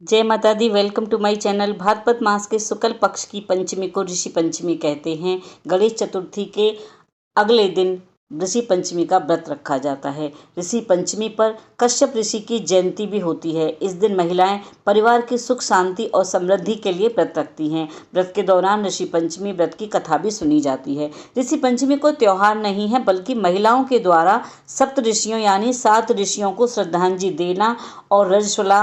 जय माता दी। Welcome to my channel. भाद्रपद मास के शुक्ल पक्ष की पंचमी को ऋषि पंचमी कहते हैं। गणेश चतुर्थी के अगले दिन ऋषि पंचमी का व्रत रखा जाता है। ऋषि पंचमी पर कश्यप ऋषि की जयंती भी होती है। इस दिन महिलाएं परिवार की सुख शांति और समृद्धि के लिए व्रत रखती हैं। व्रत के दौरान ऋषि पंचमी व्रत की कथा भी सुनी जाती है। ऋषि पंचमी कोई त्योहार नहीं है, बल्कि महिलाओं के द्वारा सप्त ऋषियों यानी 7 ऋषियों को श्रद्धांजलि देना और रजस्वला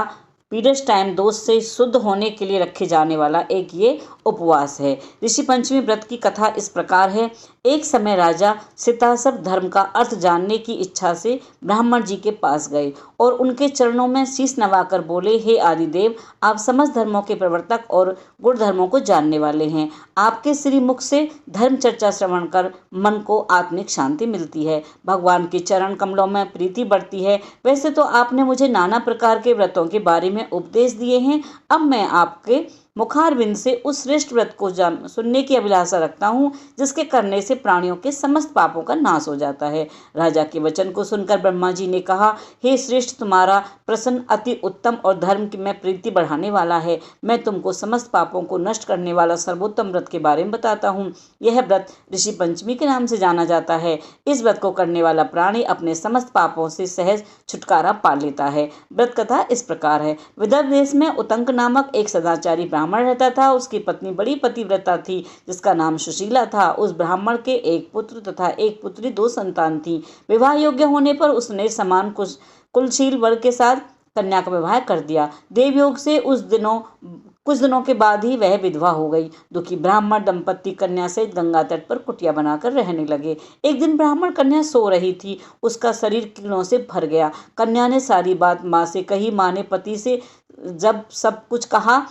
पीरियड्स टाइम दोष से शुद्ध होने के लिए रखे जाने वाला एक ये उपवास है। ऋषि पंचमी व्रत की कथा इस प्रकार है। एक समय राजा सितासप धर्म का अर्थ जानने की इच्छा से ब्राह्मण जी के पास गए और उनके चरणों में शीश नवाकर बोले, हे आदिदेव, आप समस्त धर्मों के प्रवर्तक और गुण धर्मों को जानने वाले हैं। आपके श्री मुख से धर्म चर्चा श्रवण कर मन को आत्मिक शांति मिलती है, भगवान के चरण कमलों में प्रीति बढ़ती है। वैसे तो आपने मुझे नाना प्रकार के व्रतों के बारे में उपदेश दिए हैं। अब मैं आपके मुखारविंद से उस श्रेष्ठ व्रत को सुनने की अभिलाषा रखता हूँ, जिसके करने से प्राणियों के समस्त पापों का नाश हो जाता है। राजा के वचन को सुनकर ब्रह्मा जी ने कहा, हे श्रेष्ठ, तुम्हारा प्रश्न अति उत्तम और धर्म की में प्रीति बढ़ाने वाला है। मैं तुमको समस्त पापों को नष्ट करने वाला सर्वोत्तम व्रत के बारे में बताता हूँ। यह व्रत ऋषि पंचमी के नाम से जाना जाता है। इस व्रत को करने वाला प्राणी अपने समस्त पापों से सहज छुटकारा पा लेता है। व्रत कथा इस प्रकार है। विदर्भ देश में उतंक नामक एक सदाचारी ब्राह्मण रहता था। उसकी पत्नी बड़ी पतिव्रता थी, जिसका नाम सुशीला था। उस ब्राह्मण के एक पुत्र तथा एक पुत्री 2 संतान थी। विवाह योग्य होने पर उसने समान कुलशील वर के साथ कन्या का विवाह कर दिया। देवयोग से कुछ दिनों के बाद ही वह विधवा हो गई। दुखी ब्राह्मण दंपत्ति कन्या सहित गंगा तट पर कुटिया बनाकर रहने लगे। एक दिन ब्राह्मण कन्या सो रही थी। उसका शरीर किरणों से भर गया। कन्या ने सारी बात माँ से कही। माँ ने पति से जब सब कुछ कहा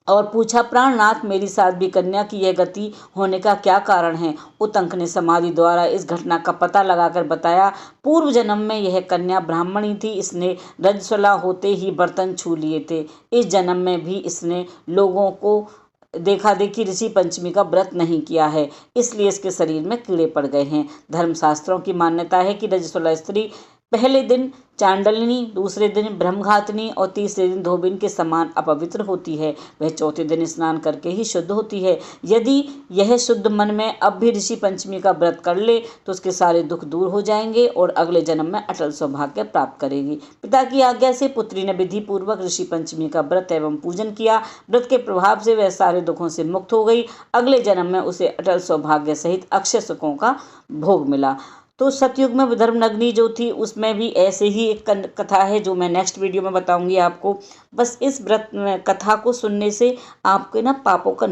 और पूछा, प्राणनाथ, मेरी साध्वी कन्या की यह गति होने का क्या कारण है? उतंक ने समाधि द्वारा इस घटना का पता लगाकर बताया, पूर्व जन्म में यह कन्या ब्राह्मणी थी। इसने रजस्वला होते ही बर्तन छू लिए थे। इस जन्म में भी इसने लोगों को देखा देखी ऋषि पंचमी का व्रत नहीं किया है, इसलिए इसके शरीर में कीड़े पड़ गए हैं। धर्मशास्त्रों की मान्यता है कि रजस्वला स्त्री पहले दिन चांडलिनी, दूसरे दिन ब्रह्मघातिनी और तीसरे दिन धोबिन के समान अपवित्र होती है। वह चौथे दिन स्नान करके ही शुद्ध होती है। यदि यह शुद्ध मन में अब भी ऋषि पंचमी का व्रत कर ले तो उसके सारे दुख दूर हो जाएंगे और अगले जन्म में अटल सौभाग्य प्राप्त करेगी। पिता की आज्ञा से पुत्री ने विधि पूर्वक ऋषि पंचमी का व्रत एवं पूजन किया। व्रत के प्रभाव से वह सारे दुखों से मुक्त हो गई। अगले जन्म में उसे अटल सौभाग्य सहित अक्षय सुखों का भोग मिला। तो सतयुग में विदर्भ नगरी जो थी, उसमें भी ऐसे ही एक कथा है जो मैं नेक्स्ट वीडियो में बताऊंगी आपको। बस इस व्रत कथा को सुनने से आपके ना पापों का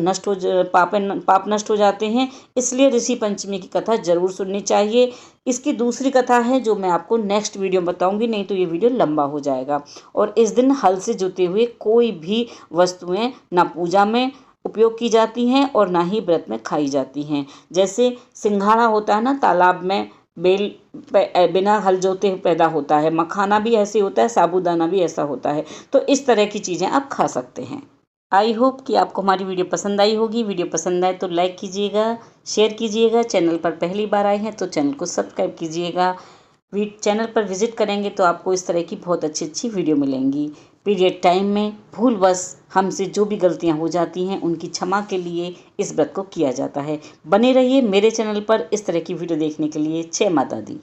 पाप नष्ट हो जाते हैं। इसलिए ऋषि पंचमी की कथा जरूर सुननी चाहिए। इसकी दूसरी कथा है जो मैं आपको नेक्स्ट वीडियो में बताऊंगी, नहीं तो ये वीडियो लंबा हो जाएगा। और इस दिन हल से जुते हुए कोई भी वस्तुएं ना पूजा में उपयोग की जाती हैं और ना ही व्रत में खाई जाती हैं। जैसे सिंघाड़ा होता है ना, तालाब में बेल बिना हल जोते पैदा होता है। मखाना भी ऐसे होता है, साबूदाना भी ऐसा होता है। तो इस तरह की चीज़ें आप खा सकते हैं। आई होप कि आपको हमारी वीडियो पसंद आई होगी। वीडियो पसंद आए तो लाइक कीजिएगा, शेयर कीजिएगा। चैनल पर पहली बार आए हैं तो चैनल को सब्सक्राइब कीजिएगा। चैनल पर विजिट करेंगे तो आपको इस तरह की बहुत अच्छी वीडियो मिलेंगी। पीरियड टाइम में भूलवश हमसे जो भी गलतियां हो जाती हैं, उनकी क्षमा के लिए इस व्रत को किया जाता है। बने रहिए मेरे चैनल पर इस तरह की वीडियो देखने के लिए। जय माता दी।